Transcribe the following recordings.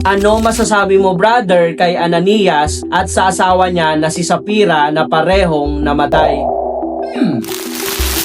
Ano masasabi mo, brother, kay Ananias at sa asawa niya na si Sapphira na parehong namatay?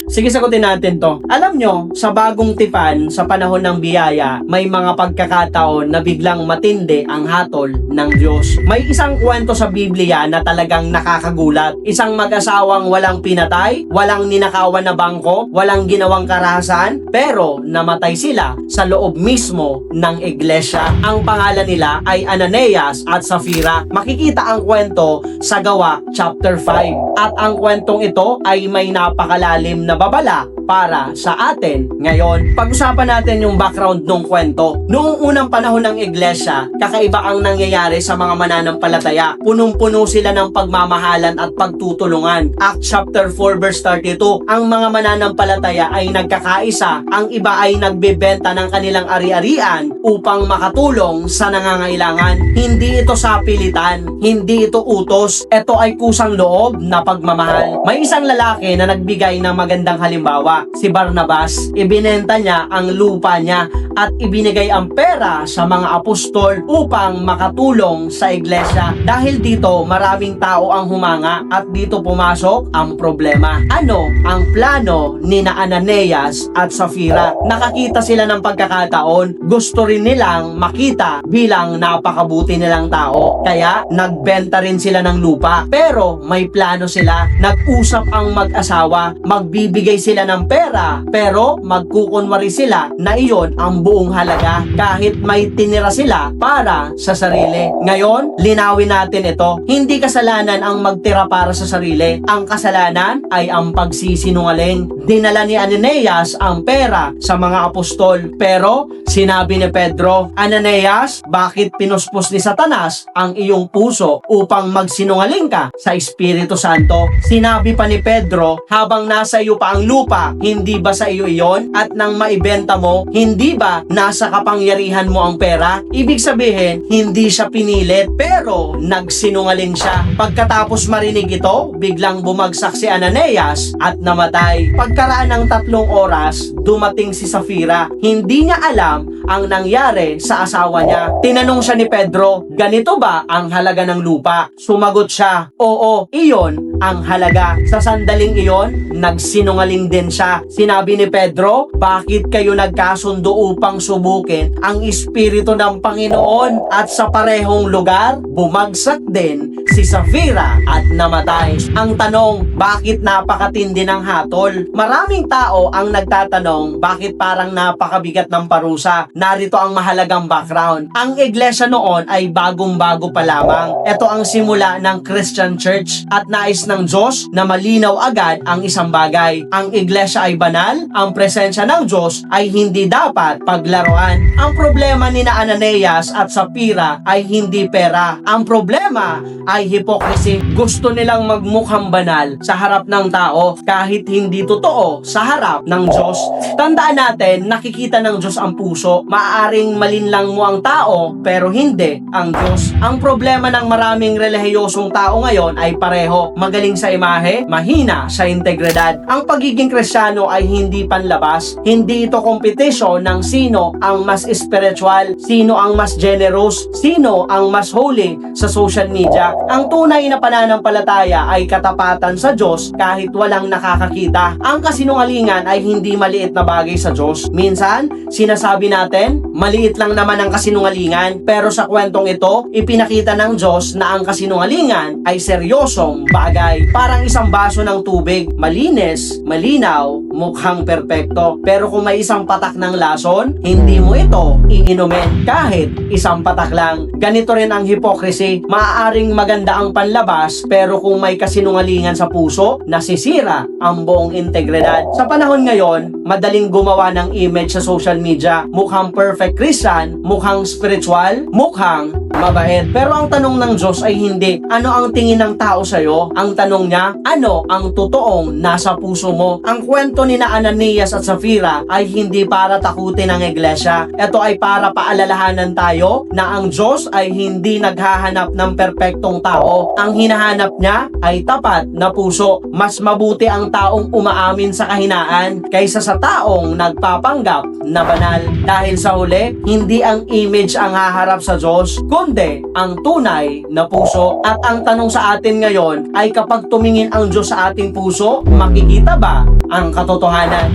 Sige, sagutin natin to. Alam nyo, sa bagong tipan, sa panahon ng biyaya, may mga pagkakataon na biglang matindi ang hatol ng Diyos. May isang kwento sa Biblia na talagang nakakagulat. Isang mag-asawang walang pinatay, walang ninakawan na bangko, walang ginawang karahasan, pero namatay sila sa loob mismo ng iglesia. Ang pangalan nila ay Ananias at Sapphira. Makikita ang kwento sa Gawa chapter 5. At ang kwentong ito ay may napakalalim na babala para sa atin ngayon. Pag-usapan natin yung background ng kwento. Noong unang panahon ng iglesia, kakaiba ang nangyayari sa mga mananampalataya. Punong-puno sila ng pagmamahalan at pagtutulungan. Acts chapter 4 verse 32, ang mga mananampalataya ay nagkakaisa, ang iba ay nagbebenta ng kanilang ari-arian upang makatulong sa nangangailangan. Hindi ito sapilitan, hindi ito utos, ito ay kusang loob na pagmamahal. May isang lalaki na nagbigay ng magandang halimbawa, si Barnabas. Ibinenta niya ang lupa niya at ibinigay ang pera sa mga apostol upang makatulong sa iglesia. Dahil dito, maraming tao ang humanga at dito pumasok ang problema. Ano ang plano ni Ananias at Sapphira? Nakakita sila ng pagkakataon, gusto rin nilang makita bilang napakabuti nilang tao. Kaya nagbenta rin sila ng lupa. Pero may plano sila. Nag-usap ang mag-asawa, magbibigay sila ng pera, pero magkukunwari sila na iyon ang buong halaga kahit may tinira sila para sa sarili. Ngayon, linawin natin ito. Hindi kasalanan ang magtira para sa sarili. Ang kasalanan ay ang pagsisinungaling. Dinala ni Ananias ang pera sa mga apostol, pero sinabi ni Pedro, Ananias, bakit pinuspos ni Satanas ang iyong puso upang magsinungaling ka sa Espiritu Santo? Sinabi pa ni Pedro, habang nasa iyo pa ang lupa, hindi ba sa iyo iyon? At nang maibenta mo, hindi ba nasa kapangyarihan mo ang pera? Ibig sabihin, hindi siya pinilit, pero nagsinungaling siya. Pagkatapos marinig ito, biglang bumagsak si Ananias at namatay. Pagkaraan ng 3 oras, dumating si Sapphira. Hindi niya alam ang nangyari sa asawa niya. Tinanong siya ni Pedro, ganito ba ang halaga ng lupa? Sumagot siya, oo, iyon ang halaga. Sa sandaling iyon, nagsinungaling din siya. Sinabi ni Pedro, bakit kayo nagkasundo upang subukin ang Espiritu ng Panginoon? At sa parehong lugar, bumagsak din si Sapphira at namatay. Ang tanong, bakit napakatindi ng hatol? Maraming tao ang nagtatanong, bakit parang napakabigat ng parusa? Narito ang mahalagang background. Ang iglesia noon ay bagong-bago pa lamang. Ito ang simula ng Christian Church at nais ng Diyos na malinaw agad ang isang bagay. Ang iglesia ay banal, ang presensya ng Diyos ay hindi dapat paglaruan. Ang problema ni Ananias at Sapphira ay hindi pera. Ang problema ay hypocrisy. Gusto nilang magmukhang banal sa harap ng tao kahit hindi totoo sa harap ng Diyos. Tandaan natin, nakikita ng Diyos ang puso. Maaaring malinlang mo ang tao pero hindi ang Diyos. Ang problema ng maraming relihiyosong tao ngayon ay pareho. Magaling sa imahe, mahina sa integridad. Ang pagiging Kristiyano ay hindi panlabas. Hindi ito kompetisyon ng sino ang mas spiritual, sino ang mas generous, sino ang mas holy sa social media. Ang tunay na pananampalataya ay katapatan sa Diyos kahit walang nakakakita. Ang kasinungalingan ay hindi maliit na bagay sa Diyos. Minsan, sinasabi natin, maliit lang naman ang kasinungalingan, pero sa kwentong ito, ipinakita ng Diyos na ang kasinungalingan ay seryosong bagay. Parang isang baso ng tubig, malinis, malinaw, mukhang perpekto. Pero kung may isang patak ng lason, hindi mo ito iinumin kahit isang patak lang. Ganito rin ang hypocrisy. Maaaring maganda ang panlabas, pero kung may kasinungalingan sa puso, nasisira ang buong integridad. Sa panahon ngayon, madaling gumawa ng image sa social media. Mukhang perfect Christian, mukhang spiritual, mukhang mabait. Pero ang tanong ng Diyos ay hindi, ano ang tingin ng tao sa'yo? Ang tanong niya, ano ang totoong nasa puso mo? Ang kwento ni Ananias at Sapphira ay hindi para takutin ang iglesia. Ito ay para paalalahanan tayo na ang Diyos ay hindi naghahanap ng perpektong tao. Ang hinahanap niya ay tapat na puso. Mas mabuti ang taong umaamin sa kahinaan kaysa sa sa taong nagpapanggap na banal. Dahil sa huli, hindi ang image ang haharap sa Diyos, kundi ang tunay na puso. At ang tanong sa atin ngayon ay kapag tumingin ang Diyos sa ating puso, makikita ba ang katotohanan?